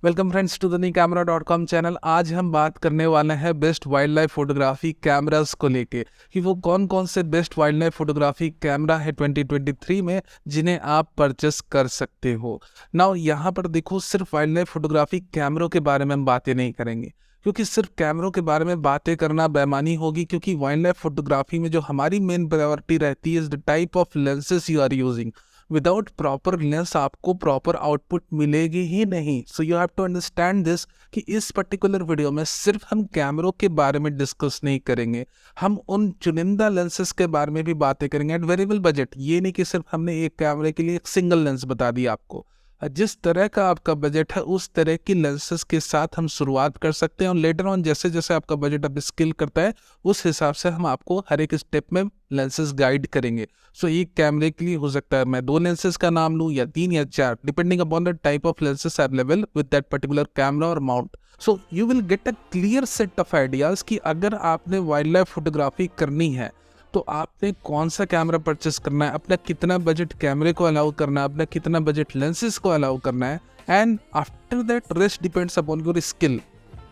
Welcome friends to the knee camera .com channel. आज हम बात करने वाले हैं best wild life photography cameras को लेके कि वो कौन कौन से best wild life photography camera है 2023 में जिन्हें आप परचेस कर सकते हो। नाउ यहाँ पर देखो, सिर्फ वाइल्ड लाइफ फोटोग्राफी कैमरों के बारे में हम बातें नहीं करेंगे, क्योंकि सिर्फ कैमरों के बारे में बातें करना बेमानी होगी। क्योंकि वाइल्ड लाइफ फोटोग्राफी में जो हमारी मेन प्रायोरिटी रहती है is the type of lenses you are using. Without proper lens आपको प्रॉपर आउटपुट मिलेगी ही नहीं। So you have to understand this कि इस पर्टिकुलर वीडियो में सिर्फ हम कैमरों के बारे में डिस्कस नहीं करेंगे, हम उन चुनिंदा लेंसेज के बारे में भी बातें करेंगे एट वेरिएबल बजट। ये नहीं कि सिर्फ हमने एक कैमरे के लिए एक सिंगल लेंस बता दिया आपको। जिस तरह का आपका बजट है उस तरह की लेंसेज के साथ हम शुरुआत कर सकते हैं और लेटर ऑन जैसे जैसे आपका बजट अब स्किल करता है उस हिसाब से हम आपको हर एक स्टेप में लेंसेज गाइड करेंगे। सो एक कैमरे के लिए हो सकता है मैं 2 लेंसेज का नाम लूँ या 3 या 4, depending upon the type of lenses available with that particular camera और mount. So you will get a clear set of ideas कि अगर आपने वाइल्ड लाइफ फोटोग्राफी करनी है तो आपने कौन सा कैमरा परचेस करना है, अपना कितना बजट कैमरे को अलाउ करना है, अपना कितना बजट लेंसेज को अलाउ करना है। And after that rest depends upon your skill.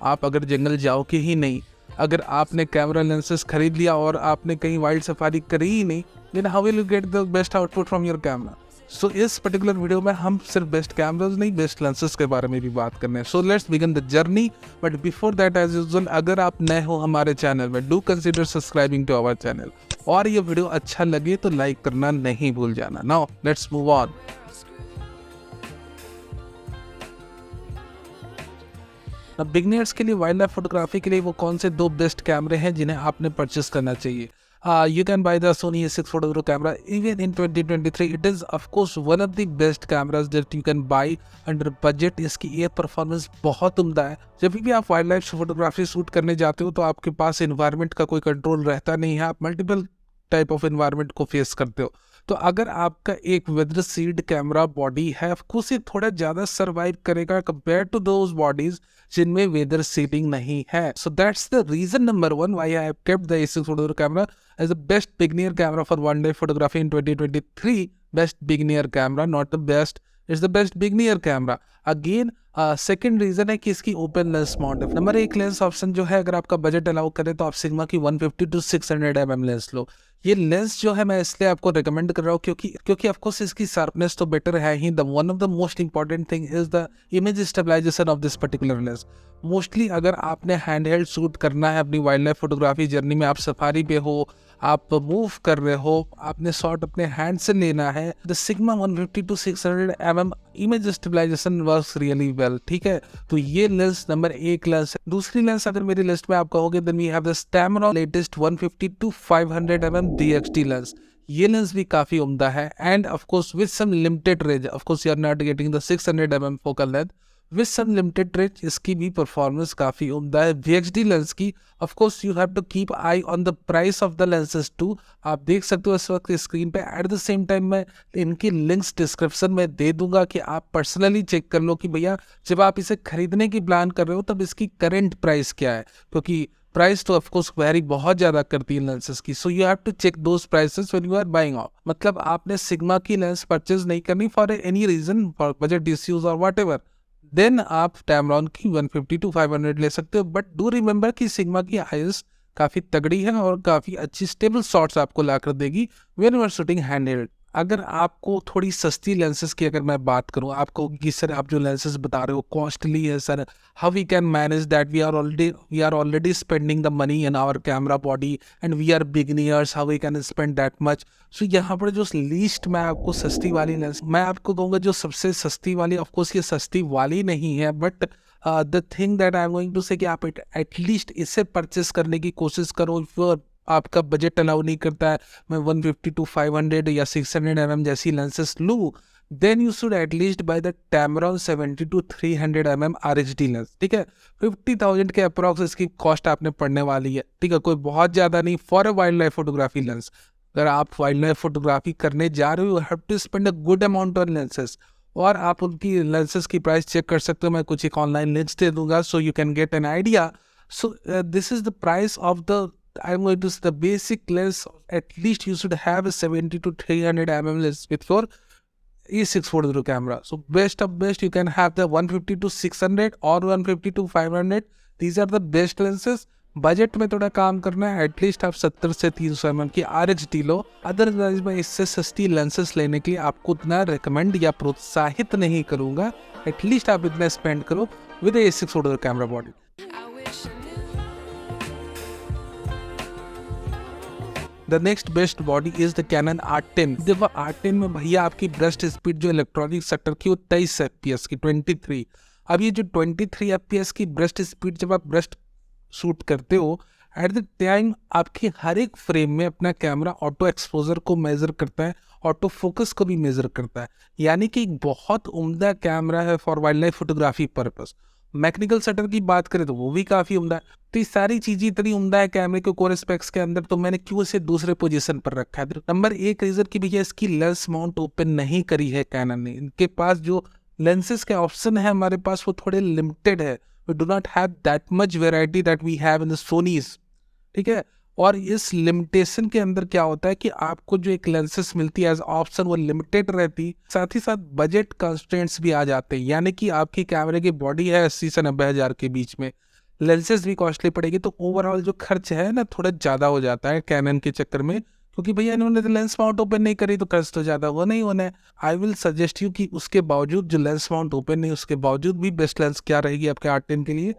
आप अगर जंगल जाओगे ही नहीं, अगर आपने कैमरा लेंसेज खरीद लिया और आपने कहीं वाइल्ड सफारी करी ही नहीं, then how will you get the best output from your camera. So इस पर्टिकुलर वीडियो में हम सिर्फ बेस्ट कैमराज नहीं, बेस्ट लेंसेज के बारे में भी बात करने हैं। So let's begin the journey. But before that, as usual, अगर आप नए हो हमारे चैनल में, do consider subscribing to our channel और ये वीडियो अच्छा लगे तो लाइक करना नहीं भूल जाना। Now let's move on. Beginners के लिए वाइल्ड लाइफ फोटोग्राफी के लिए वो कौन से 2 बेस्ट कैमरे हैं जिन्हें आपने परचेस करना चाहिए। You can buy the Sony A6 Photo camera even in 2023. It is of course one of the best cameras that you can buy under budget. इसकी एयर परफॉर्मेंस बहुत उम्दा है। जब भी आप वाइल्ड लाइफ फोटोग्राफी शूट करने जाते हो तो आपके पास इन्वायरमेंट का कोई कंट्रोल रहता नहीं है, आप मल्टीपल टाइप ऑफ इन्वायरमेंट को फेस करते हो। तो अगर आपका एक वेदर सील्ड कैमरा बॉडी है, ऑफकोर्स ये थोड़ा ज़्यादा सर्वाइव करेगा कंपेयर टू दोज बॉडीज जिनमें वेदर सीलिंग नहीं है। So that's the reason number 1 why I have kept the A6 photo camera as the best beginner camera for one day photography in 2023. Best beginner camera, not the best, it's the best beginner camera. Again, second reason है कि इसकी open lens mount है। Number 1 lens option जो है, अगर आपका budget allow करे तो आप सिग्मा की 150 to 600 mm लेंस लो। ये लेंस जो है मैं इसलिए आपको रिकमेंड कर रहा हूँ क्योंकि ऑफकोर्स इसकी शार्पनेस तो बेटर है ही। The one of the most important thing is the image stabilisation of this particular lens. Mostly अगर आपने हैंड हेल्ड शूट करना है अपनी वाइल्ड लाइफ फोटोग्राफी जर्नी में, आप सफारी पे हो, आप मूव कर रहे हो, आपने शॉट अपने हैंड से लेना है, the Sigma 150 to 600 mm image stabilisation works really well. ठीक है, तो ये लेंस नंबर 1 लेंस है। दूसरी लेंस अगर मेरी लिस्ट में आप कहोगे, then we have the Tamron latest 150 to 500 mm DXT lens. ये लेंस भी काफी उम्दा है and of course with some limited range. Of course you are not getting the 600 mm focal length, with some limited range इसकी भी performance काफी उम्दा है। VXD लेंस की of course you have to keep eye on the price of the lenses too. आप देख सकते हो इस वक्त स्क्रीन पे। एट द सेम टाइम मैं इनकी लिंक्स डिस्क्रिप्शन में दे दूंगा कि आप पर्सनली चेक कर लो कि भैया जब आप इसे खरीदने की प्लान कर रहे हो तब इसकी करेंट प्राइस क्या है, क्योंकि प्राइस तो ऑफ कोर्स वेरी बहुत ज्यादा करती है लेंसेज की। So you have to check those prices when you are buying off. मतलब आपने सिग्मा की लेंस परचेज नहीं करनी for any reason, for budget issues और व्हाटएवर, देन आप Tamron की 150 to 500 ले सकते हो। बट डू रिमेंबर कि सिग्मा की आईएस काफ़ी तगड़ी है और काफ़ी अच्छी स्टेबल शॉट्स आपको ला कर देगी when you are shooting handheld. अगर आपको थोड़ी सस्ती लेंसेज की अगर मैं बात करूं, आपको कि सर आप जो लेंसेज बता रहे हो कॉस्टली है sir, how we can manage that, we are already spending the money in our camera body and we are beginners, how we can spend that much. So यहाँ पर जो लीस्ट मैं आपको सस्ती वाली लेंस मैं आपको दूंगा, जो सबसे सस्ती वाली, ऑफकोर्स ये सस्ती वाली नहीं है, but the thing that I am going to say कि आप एटलीस्ट इसे परचेस करने की कोशिश करो। आपका बजट अलाउ नहीं करता है मैं 150 to 500 या 600 mm जैसी लेंसेस लूँ, then you should at least buy the Tamron 70 to 300 mm RHD lens. ठीक है, 50,000 के अप्रॉक्स इसकी कॉस्ट आपने पड़ने वाली है। ठीक है, कोई बहुत ज़्यादा नहीं for a wild life photography lens. अगर आप वाइल्ड लाइफ फोटोग्राफी करने जा रहे हो, have to spend a good amount on lenses. और आप उनकी लेंसेज की प्राइस चेक कर सकते हो, मैं कुछ एक ऑनलाइन लिंक्स दे दूंगा so you can get an idea. So this is the price of the I'm going to say the basic lens. At least you should have a 70 to 300 mm lens with your A640 camera. So best of best, you can have the 150 to 600 or 150 to 500. These are the best lenses. Budget में थोड़ा काम करना है, at least आप 70 से 300 mm की RHD लो। Otherwise मैं इससे सस्ती लेंसेज लेने के लिए आपको उतना रिकमेंड या प्रोत्साहित नहीं करूँगा। एटलीस्ट आप इतना स्पेंड करो with A640 camera body. The next best body is the Canon R10। देखो R10 में भैया आपकी ब्रस्ट स्पीड जो इलेक्ट्रॉनिक सेक्टर की वो 23 FPS की 23। अब ये जो 23 FPS की ब्रस्ट स्पीड जब आप ब्रस्ट शूट करते हो, एट द टाइम आपके हर एक फ्रेम में अपना कैमरा ऑटो एक्सपोजर को मेजर करता है, ऑटो फोकस को भी मेजर करता है, यानी कि एक बहुत उम्दा कैमरा है for wild life photography purpose. Mechanical shutter की बात करें तो वो भी काफ़ी उम्दा है। तो ये सारी चीज़ें इतनी उम्दा है कैमरे के कोर स्पेक्स के अंदर, तो मैंने क्यों इसे दूसरे पोजीशन पर रखा है। नंबर एक रीज़न कि भैया इसकी लेंस माउंट ओपन नहीं करी है कैनन ने। इनके पास जो लेंसेज के ऑप्शन है हमारे पास वो थोड़े लिमिटेड है। We do not have that much variety that we have in the Sonys, ठीक है। और इस लिमिटेशन के अंदर क्या होता है कि आपको जो एक लेंसेस मिलती है एज ऑप्शन वो लिमिटेड रहती, साथ ही साथ बजट कंस्ट्रेंट्स भी आ जाते हैं, यानी कि आपकी कैमरे की बॉडी है 80 से 90 हज़ार के बीच में, लेंसेज भी कॉस्टली पड़ेगी, तो ओवरऑल जो खर्च है ना थोड़ा ज़्यादा हो जाता है कैनन के चक्कर में, क्योंकि भैया इन्होंने तो लेंस माउंट ओपन नहीं करी तो खर्च तो ज़्यादा वो नहीं होना है। आई विल सजेस्ट यू कि उसके बावजूद जो लेंस माउंट ओपन नहीं उसके बावजूद भी बेस्ट लेंस क्या रहेगी आपके R10 के लिए।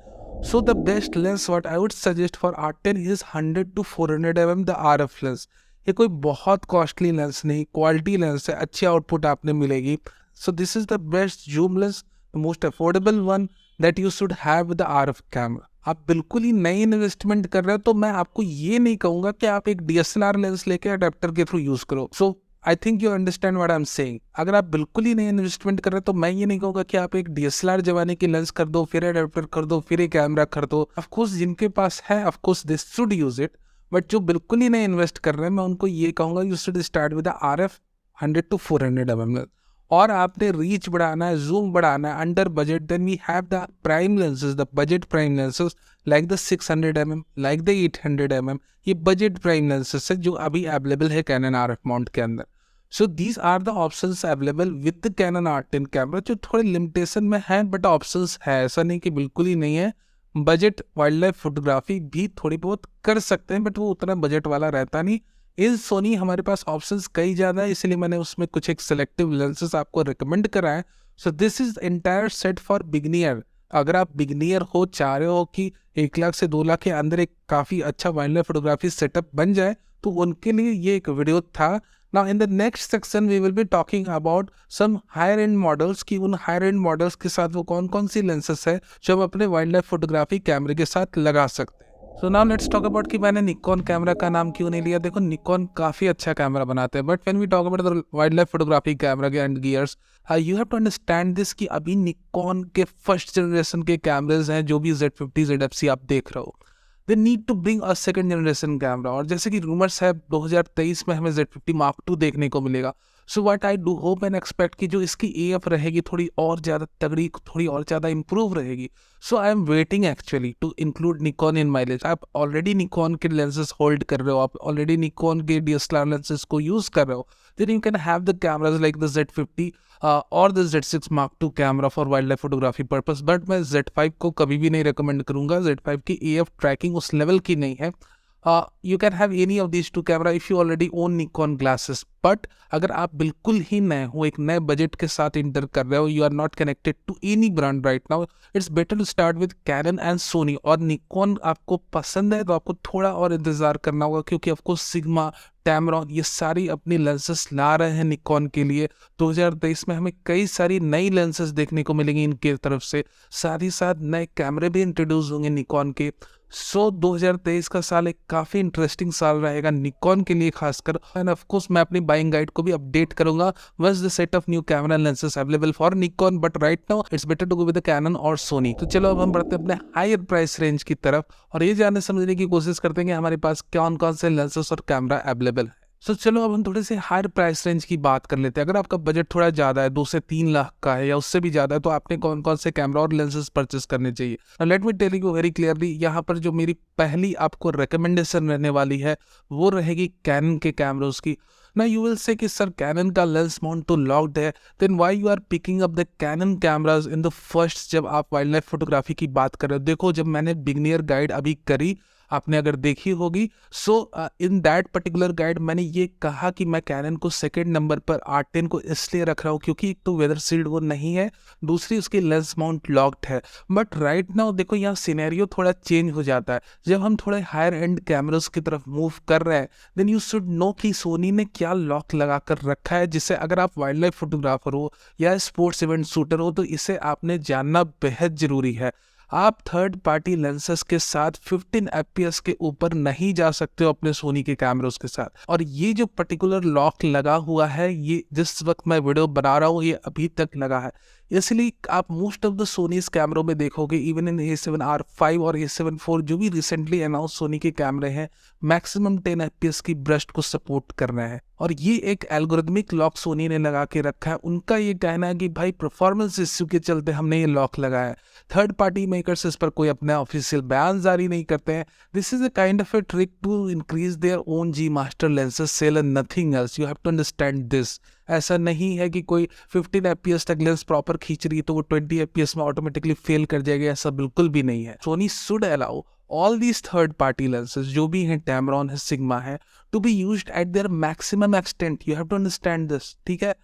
So the best lens what I would suggest for R10 is 100 to 400 mm the RF lens। ये कोई बहुत कॉस्टली लेंस नहीं, क्वालिटी लेंस है, अच्छी आउटपुट आपने मिलेगी। So this is the best zoom lens, the most affordable one that you should have with the RF camera। आप बिल्कुल ही नई इन्वेस्टमेंट कर रहे हो तो मैं आपको ये नहीं कहूँगा कि आप एक DSLR लेंस लेके अडेप्टर के थ्रू यूज़ करो। So I think you understand what I am saying. अगर आप बिल्कुल ही नहीं इन्वेस्टमेंट कर रहे तो मैं ये नहीं कहूँगा कि आप एक DSLR जमाने की लेंस कर दो, फिर अडेप्टर कर दो, फिर एक कैमरा कर दो। ऑफकोर्स जिनके पास है of course they should use it, but जो बिल्कुल ही नहीं इन्वेस्ट कर रहे हैं मैं उनको ये कहूँगा you should start with RF 100 to 400 mm। और आपने रीच बढ़ाना है, जूम बढ़ाना है under budget, then we have the prime lenses, the budget prime lenses like the 600 mm, like the 800 mm। ये बजट प्राइम लेंसेज है जो अभी अवेलेबल है कैनन RF माउंट के अंदर। So these are the options available with the Canon R10 camera, जो थोड़े limitation में है बट ऑप्शंस है, ऐसा नहीं कि बिल्कुल ही नहीं है। बजट वाइल्ड लाइफ फोटोग्राफी भी थोड़ी बहुत कर सकते हैं बट वो उतना बजट वाला रहता नहीं। इन सोनी हमारे पास ऑप्शंस कई ज़्यादा है, इसलिए मैंने उसमें कुछ एक सिलेक्टिव लेंसेज आपको रिकमेंड करा है। So this is entire set for beginner. अगर आप बिगनियर हो, चाह रहे हो कि 1 लाख से 2 लाख के अंदर एक काफ़ी अच्छा वाइल्ड लाइफ फोटोग्राफी सेटअप बन जाए, तो उनके लिए ये एक वीडियो था। Now in the next section we will be talking about some higher end models कि उन higher end models के साथ वो कौन कौन सी lenses है जो हम अपने वाइल्ड लाइफ फोटोग्राफी कैमरे के साथ लगा सकते हैं। So now let's talk about कि मैंने निकॉन कैमरा का नाम क्यों नहीं लिया। देखो निकॉन काफ़ी अच्छा कैमरा बनाते हैं, but when we talk about the wild life photography camera के and gears, you have to understand this कि अभी निकॉन के फर्स्ट जनरेशन के कैमरेज हैं जो भी Z50 ZFC आप देख रहे हो, they need to bring a second generation camera। और जैसे कि रूमर्स है 2023 में हमें Z50 Mark II देखने को मिलेगा। So what I do hope and expect कि जो इसकी AF रहेगी थोड़ी और ज़्यादा तगड़ी, थोड़ी और ज़्यादा इंप्रूव रहेगी। So I am waiting actually to include Nikon in my list. आप ऑलरेडी निकॉन के लेंसेज होल्ड कर रहे हो, आप ऑलरेडी निकॉन के DSLR लेंसेज को यूज़ कर रहे हो, then you can have the cameras like the Z50 or the Z6 Mark II camera for wild life photography purpose. But मैं Z5 को कभी भी नहीं रिकमेंड करूँगा। Z5 की AF ट्रैकिंग उस लेवल की नहीं है। You can have any of these two camera if you already own Nikon glasses. But अगर आप बिल्कुल ही नए हो, एक नए बजट के साथ इंटर कर रहे हो, you are not connected to any brand right now, it's better to start with Canon and Sony. और निकॉन आपको पसंद है तो आपको थोड़ा और इंतज़ार करना होगा, क्योंकि आपको सिग्मा, टैमरॉन ये सारी अपनी लेंसेस ला रहे हैं निकॉन के लिए। 2023 में हमें कई सारी नई लेंसेस देखने को मिलेंगी इनके तरफ से, साथ ही साथ नए कैमरे भी इंट्रोड्यूस होंगे निकॉन के। सो 2023 का साल एक काफ़ी इंटरेस्टिंग साल रहेगा निकॉन के लिए खासकर। एंड ऑफ कोर्स मैं अपनी बाइंग गाइड को भी अपडेट करूंगा once the set of new camera lenses available for Nikon. But right now it's better to go with the Canon और सोनी। तो चलो अब हम बढ़ते हैं अपने हायर प्राइस रेंज की तरफ और ये जानने समझने की कोशिश करते हैं कि हमारे पास कौन कौन से लेंसेस और कैमरा अवेलेबल है। सो चलो अब हम थोड़े से हायर प्राइस रेंज की बात कर लेते हैं। अगर आपका बजट थोड़ा ज़्यादा है, 2 से 3 लाख का है या उससे भी ज़्यादा है, तो आपने कौन कौन से कैमरा और लेंसेज परचेस करने चाहिए। Let me tell you very clearly, यहाँ पर जो मेरी पहली आपको रिकमेंडेशन रहने वाली है वो रहेगी कैनन के कैमरोज की। ना यू विल से कि सर कैनन का लेंस माउंट तो लॉक्ड है, then why you are picking up the Canon cameras in the first. जब आप वाइल्ड लाइफ फोटोग्राफी की बात कर रहे हो, देखो जब मैंने बिगनियर गाइड अभी करी, आपने अगर देखी होगी, सो इन दैट पर्टिकुलर गाइड मैंने ये कहा कि मैं कैनन को सेकंड नंबर पर R10 को इसलिए रख रहा हूँ क्योंकि एक तो वेदर सील्ड वो नहीं है, दूसरी उसकी लेंस माउंट लॉक्ड है। बट राइट नाउ देखो यहाँ सिनेरियो थोड़ा चेंज हो जाता है। जब हम थोड़े हायर एंड कैमरास की तरफ मूव कर रहे हैं, देन यू शुड नो कि सोनी ने क्या लॉक लगा कर रखा है, जिससे अगर आप वाइल्ड लाइफ फोटोग्राफर हो या स्पोर्ट्स इवेंट शूटर हो तो इसे आपने जानना बेहद जरूरी है। आप थर्ड पार्टी लेंसेस के साथ 15 fps के ऊपर नहीं जा सकते हो अपने सोनी के कैमरों के साथ। और ये जो पर्टिकुलर लॉक लगा हुआ है, ये जिस वक्त मैं वीडियो बना रहा हूँ ये अभी तक लगा है, इसलिए आप मोस्ट ऑफ द सोनीज कैमरों में देखोगे, इवन इन A7R5 और A7 IV जो भी रिसेंटली अनाउंस सोनी के कैमरे हैं, मैक्सिमम 10 fps की ब्रस्ट को सपोर्ट कर रहे हैं। और ये एक एल्गोरिथमिक लॉक सोनी ने लगा के रखा है। उनका ये कहना है कि भाई परफॉर्मेंस इश्यू के चलते हमने ये लॉक लगाया है। थर्ड पार्टी मेकर्स इस पर कोई अपना ऑफिशियल बयान जारी नहीं करते हैं। This is a kind of a trick to increase their own G Master lenses sale and nothing else. You have to understand this. ऐसा नहीं है कि कोई 15 fps तक लेंस प्रॉपर खींच रही है तो वो 20 fps में ऑटोमेटिकली फेल कर जाएगा, ऐसा बिल्कुल भी नहीं है। Sony should allow all these third party lenses जो भी हैं, टैमरॉन है, सिग्मा है, to be used at their maximum extent. You have to understand this, ठीक है।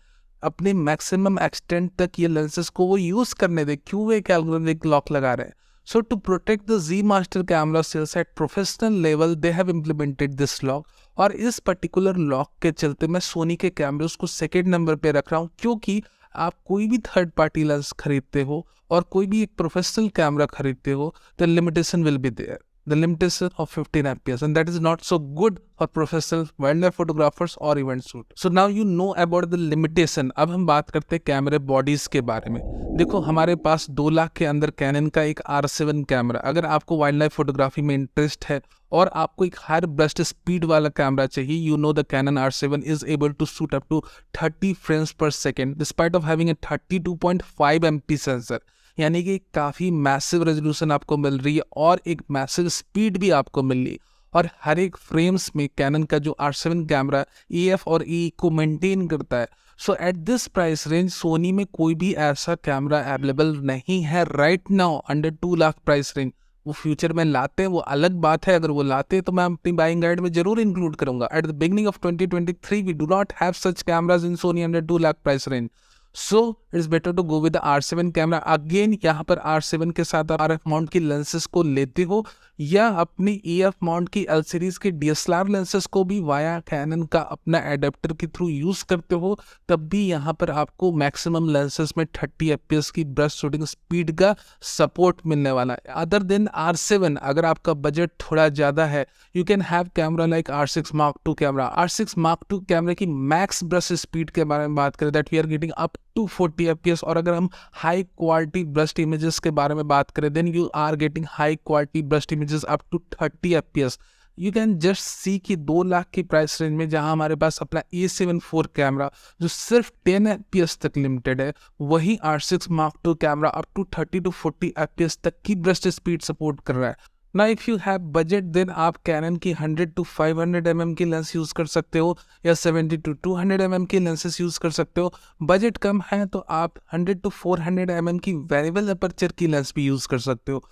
अपने मैक्सिमम एक्सटेंट तक ये लेंसेज को वो यूज करने दे, क्यों एक एल्गोरिथमिक लॉक लगा रहे हैं। So to protect the Z master camera sales at professional level they have implemented this lock. और इस पर्टिकुलर लॉक के चलते मैं सोनी के कैमरोज को सेकेंड नंबर पे रख रहा हूँ, क्योंकि आप कोई भी थर्ड पार्टी लेंस खरीदते हो और कोई भी एक प्रोफेशनल कैमरा खरीदते हो, the limitation will be there, the limitation of 15 fps, and that is not so good for professional wildlife photographers or event shoot. So now you know about the limitation. अब हम बात करते हैं कैमरे bodies के बारे में। देखो हमारे पास 2 लाख के अंदर कैनन का एक R7 कैमरा, अगर आपको वाइल्ड लाइफ फोटोग्राफी में इंटरेस्ट है और आपको एक हायर ब्रस्ट स्पीड वाला कैमरा चाहिए, you know the Canon R7 is able to shoot up to 30 frames per second despite of having a 32.5 MP sensor. यानी कि काफ़ी मैसिव रेजोल्यूशन आपको मिल रही है और एक मैसिव स्पीड भी आपको मिल रही है। और हर एक फ्रेम्स में कैनन का जो R7 कैमरा AF और E को मेंटेन करता है। So at this price range Sony में कोई भी ऐसा कैमरा अवेलेबल नहीं है right now under 2 lakh price range. वो फ्यूचर में लाते हैं वो अलग बात है, अगर वो लाते हैं तो मैं अपनी बाइंग गाइड में जरूर इंक्लूड करूंगा। At the beginning of 2023 we do not have such cameras in Sony under 2 lakh price range. So it's better to go with the R7 camera. Again यहाँ पर R7 के साथ आप RF माउंट की lenses को लेते हो या अपनी EF माउंट की L सीरीज के DSLR लेंसेज को भी वाया कैनन का अपना एडेप्टर के थ्रू यूज करते हो, तब भी यहाँ पर आपको मैक्सिमम लेंसेज में 30 fps की ब्रश शूटिंग स्पीड का सपोर्ट मिलने वाला है। अदर देन R7 अगर आपका बजट थोड़ा ज़्यादा है, you can have camera like R6 Mark II camera. R6 Mark II कैमरे की मैक्स ब्रश स्पीड के बारे में बात करें that we are getting up to 40 fps। और अगर हम हाई क्वालिटी ब्रस्ट इमेजेस के बारे में बात करें, then you are getting high quality burst images up to 30 fps। You can just see कि 2 लाख की प्राइस रेंज में जहां हमारे पास अपना A7 IV कैमरा जो सिर्फ 10 fps तक लिमिटेड है, वही R6 Mark II camera up to 30 to 40 fps तक की ब्रस्ट स्पीड सपोर्ट कर रहा है। ना if you have budget then आप कैनन की 100 to 500 mm की लेंस यूज़ कर सकते हो या 70 to 200 mm की लेंसेज यूज़ कर सकते हो। बजट कम है तो आप 100 to 400 mm की वेरिएबल अपर्चर की लेंस भी यूज़ कर सकते हो।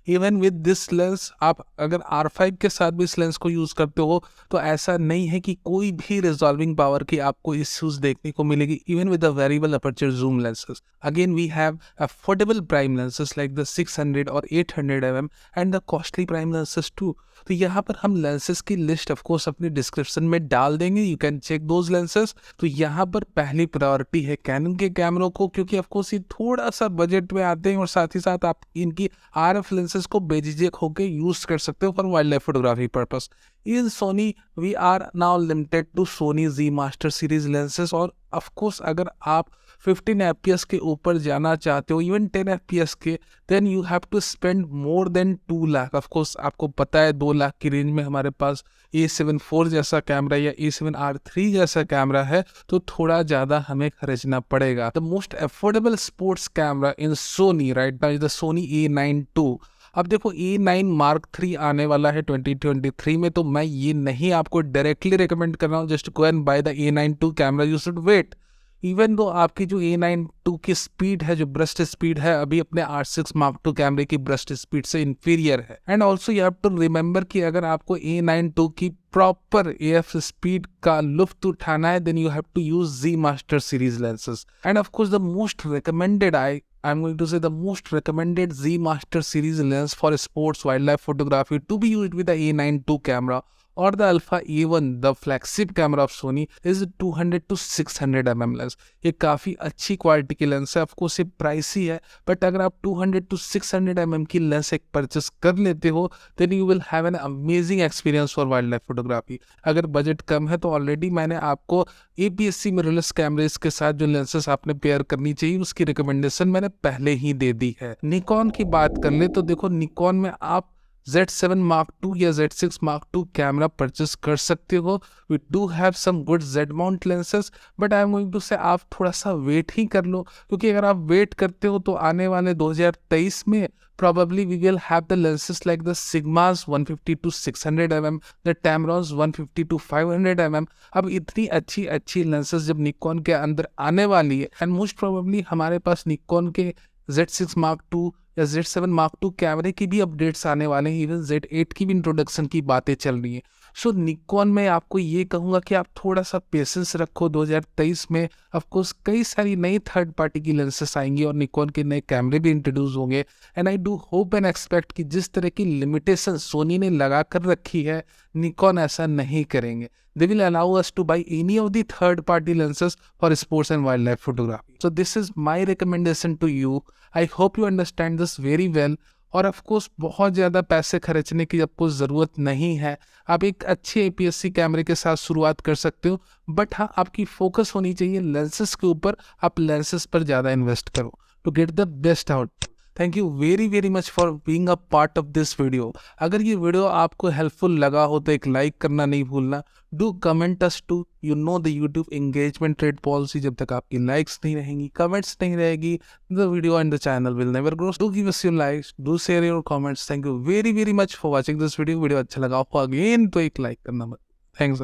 इवन विद दिस लेंस आप अगर R5 के साथ भी इस लेंस को यूज़ करते हो तो ऐसा नहीं है कि कोई भी रिजॉल्विंग पावर की आपको इश्यूज देखने को मिलेगी, even with the variable aperture zoom lenses. Again we have affordable prime lenses like the 600 और 800 mm and the costly prime lenses too. तो यहाँ पर हम लेंसेज की लिस्ट ऑफ कोर्स अपनी डिस्क्रिप्शन में डाल देंगे, you can check those lenses. तो यहाँ पर पहली प्रायोरिटी है कैनन के कैमरों को, क्योंकि ऑफकोर्स ये थोड़ा सा बजट में आते हैं और साथ ही साथ आप इनकी RF लेंसेज को बेझिझक होकर यूज कर सकते हो for wild life photography purpose. In Sony, we are now limited to Sony Z Master Series lenses, और of course अगर आप 15 fps के ऊपर जाना चाहते हो, इवन 10 fps के, then you have to spend more than 2 lakh. Of course आपको पता है 2 लाख की रेंज में हमारे पास A7 IV जैसा कैमरा या A7 R3 जैसा कैमरा है, तो थोड़ा ज़्यादा हमें खर्चना पड़ेगा। The most affordable sports camera in Sony right now is the Sony A9 II। अब देखो A9 Mark III आने वाला है 2023 में, तो मैं ये नहीं आपको डायरेक्टली रिकमेंड कर रहा हूँ just go and buy the A9 II camera, you should wait. Even though आपकी जो A9 II की स्पीड है, जो ब्रस्ट स्पीड है, अभी अपने R6 Mark II कैमरे की ब्रस्ट स्पीड से इंफीरियर है। And also you have to remember कि अगर आपको A9 II की प्रॉपर AF स्पीड का लुफ्त उठाना है, then you have to use Z Master series lenses। And of course the most recommended I'm going to say the most recommended Z Master series lens for sports wildlife photography to be used with the A9 II camera or the Alpha A1, the flagship camera of Sony, is 200 to 600 mm lens. ये काफ़ी अच्छी quality की lens है। Of course ये pricey है, but अगर आप 200 to 600 mm की लेंस एक परचेस कर लेते हो, then you will have an amazing experience for wild life photography. अगर बजट कम है तो ऑलरेडी मैंने आपको APS-C मिररलेस कैमरेज के साथ जो लेंसेस आपने पेयर करनी चाहिए उसकी रिकमेंडेशन मैंने पहले ही दे दी है। निकॉन की बात कर ले तो देखो, निकॉन में आप Z7 Mark II या Z6 Mark II camera purchase कर सकते हो। We do have some good Z mount lenses, but I am going to say आप थोड़ा सा वेट ही कर लो, क्योंकि अगर आप वेट करते हो तो आने वाले 2023 में probably we will have the lenses like the Sigmas 150 to 600 mm, the Tamrons 150 to 500 mm। अब इतनी अच्छी अच्छी लेंसेज जब निकॉन के अंदर आने वाली है, एंड मोस्ट प्रोबेबली हमारे पास निकॉन के Z6 Mark II या Z7 Mark II कैमरे की भी अपडेट्स आने वाले हैं, इवन Z8 की भी इंट्रोडक्शन की बातें चल रही हैं। सो निकॉन में आपको ये कहूँगा कि आप थोड़ा सा पेशेंस रखो। 2023 में ऑफकोर्स कई सारी नई थर्ड पार्टी की लेंसेस आएंगी और निकॉन के नए कैमरे भी इंट्रोड्यूस होंगे। And I do hope and expect कि जिस तरह की लिमिटेशन सोनी ने लगा कर रखी है, निकॉन ऐसा नहीं करेंगे। They will allow us to buy any of the third party lenses for sports and wildlife photography. So this is my recommendation to you. I hope you understand this very well. और of course बहुत ज़्यादा पैसे खर्चने की आपको ज़रूरत नहीं है। आप एक अच्छे APS-C कैमरे के साथ शुरुआत कर सकते हो, बट हाँ आपकी फोकस होनी चाहिए लेंसेज के ऊपर। आप लेंसेज पर ज़्यादा इन्वेस्ट करो to get the best out. Thank you very very much for being a part of this video. अगर ये वीडियो आपको हेल्पफुल लगा हो तो एक लाइक करना नहीं भूलना। Do comment us too, you know the YouTube engagement rate policy, जब तक आपकी लाइक्स नहीं रहेंगी, कमेंट्स नहीं रहेगी, the video and the channel will never grow. Do give us your likes, do share your comments. Thank you very very much for watching this video. Video अच्छा लगा हो अगेन तो एक लाइक करना मत। थैंक्स।